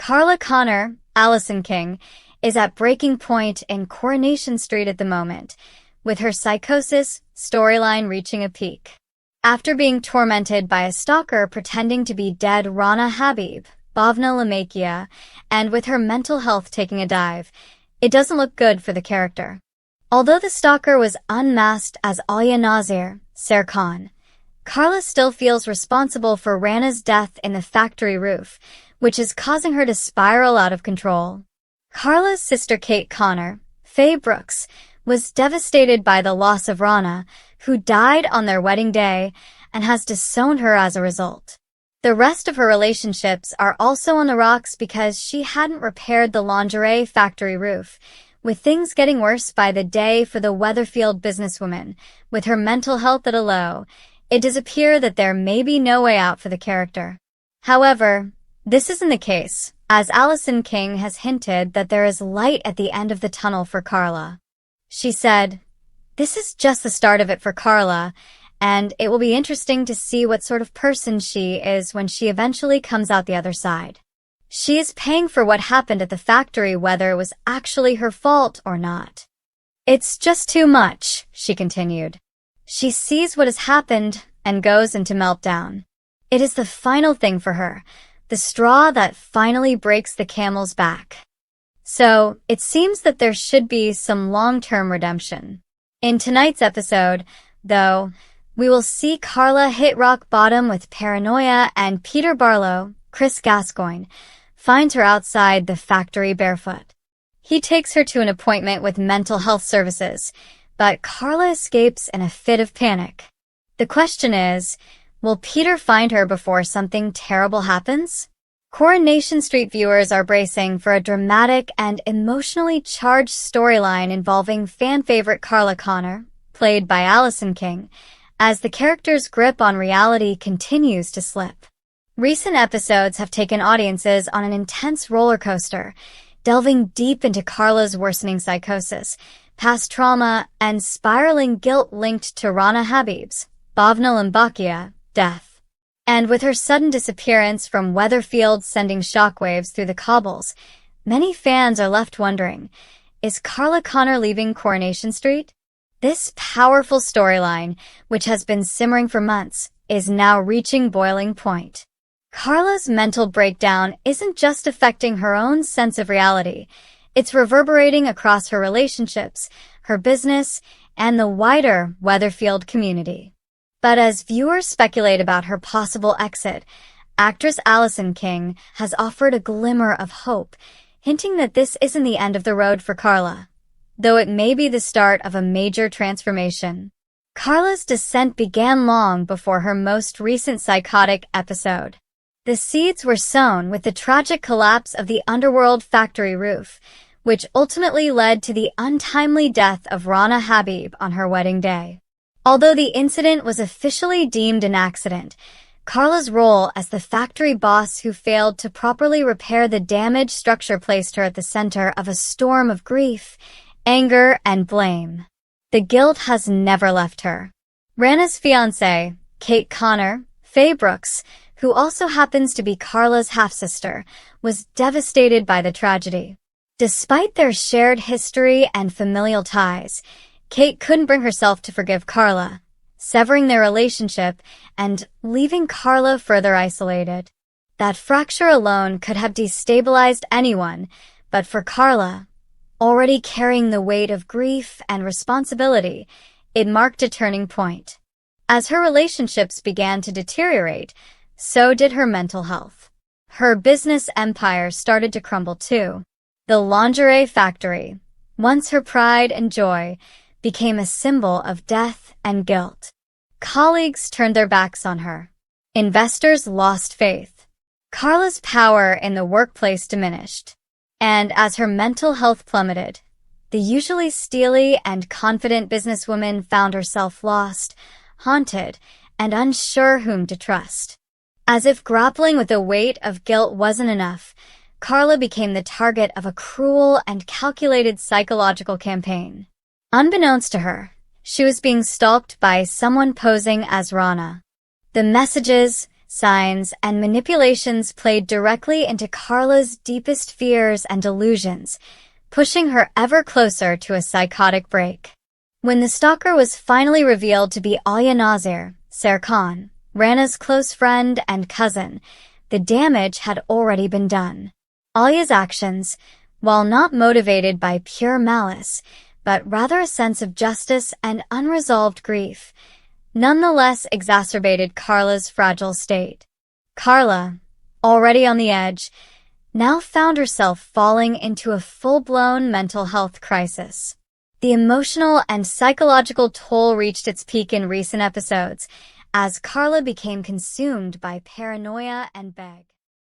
Carla Connor, Alison King, is at breaking point in Coronation Street at the moment, with her psychosis storyline reaching a peak. After being tormented by a stalker pretending to be dead Rana Habib, Bhavna Lamakia, and with her mental health taking a dive, it doesn't look good for the character. Although the stalker was unmasked as Alia Nazir, Serkan, Carla still feels responsible for Rana's death in the factory roof, which is causing her to spiral out of control. Carla's sister Kate Connor, Faye Brooks, was devastated by the loss of Rana, who died on their wedding day and has disowned her as a result. The rest of her relationships are also on the rocks because she hadn't repaired the lingerie factory roof, with things getting worse by the day for the Weatherfield businesswoman. With her mental health at a low, it does appear that there may be no way out for the character. However, this isn't the case, as Alison King has hinted that there is light at the end of the tunnel for Carla. She said, "This is just the start of it for Carla, and it will be interesting to see what sort of person she is when she eventually comes out the other side. She is paying for what happened at the factory, whether it was actually her fault or not. It's just too much," she continued. She sees what has happened and goes into meltdown. It is the final thing for her, the straw that finally breaks the camel's back. So, it seems that there should be some long-term redemption. In tonight's episode, though, we will see Carla hit rock bottom with paranoia, and Peter Barlow, Chris Gascoigne, finds her outside the factory barefoot. He takes her to an appointment with mental health services, but Carla escapes in a fit of panic. The question is, will Peter find her before something terrible happens? Coronation Street viewers are bracing for a dramatic and emotionally charged storyline involving fan-favorite Carla Connor, played by Alison King, as the character's grip on reality continues to slip. Recent episodes have taken audiences on an intense roller coaster, delving deep into Carla's worsening psychosis, past trauma, and spiraling guilt linked to Rana Habib's, Bhavna Lamakia, death. And with her sudden disappearance from Weatherfield sending shockwaves through the cobbles, many fans are left wondering, is Carla Connor leaving Coronation Street? This powerful storyline, which has been simmering for months, is now reaching boiling point. Carla's mental breakdown isn't just affecting her own sense of reality, it's reverberating across her relationships, her business, and the wider Weatherfield community. But as viewers speculate about her possible exit, actress Alison King has offered a glimmer of hope, hinting that this isn't the end of the road for Carla, though it may be the start of a major transformation. Carla's descent began long before her most recent psychotic episode. The seeds were sown with the tragic collapse of the underworld factory roof, which ultimately led to the untimely death of Rana Habib on her wedding day. Although the incident was officially deemed an accident, Carla's role as the factory boss who failed to properly repair the damaged structure placed her at the center of a storm of grief, anger, and blame. The guilt has never left her. Rana's fiancée, Kate Connor, Faye Brooks, who also happens to be Carla's half-sister, was devastated by the tragedy. Despite their shared history and familial ties, Kate couldn't bring herself to forgive Carla, severing their relationship and leaving Carla further isolated. That fracture alone could have destabilized anyone, but for Carla, already carrying the weight of grief and responsibility, it marked a turning point. As her relationships began to deteriorate, so did her mental health. Her business empire started to crumble too. The lingerie factory, once her pride and joy, became a symbol of death and guilt. Colleagues turned their backs on her. Investors lost faith. Carla's power in the workplace diminished. And as her mental health plummeted, the usually steely and confident businesswoman found herself lost, haunted, and unsure whom to trust. As if grappling with the weight of guilt wasn't enough, Carla became the target of a cruel and calculated psychological campaign. Unbeknownst to her, she was being stalked by someone posing as Rana. The messages, signs, and manipulations played directly into Carla's deepest fears and delusions, pushing her ever closer to a psychotic break. When the stalker was finally revealed to be Alia Nazir, Serkan, Rana's close friend and cousin, the damage had already been done. Alia's actions, while not motivated by pure malice, but rather a sense of justice and unresolved grief, nonetheless exacerbated Carla's fragile state. Carla, already on the edge, now found herself falling into a full-blown mental health crisis. The emotional and psychological toll reached its peak in recent episodes, as Carla became consumed by paranoia and begged.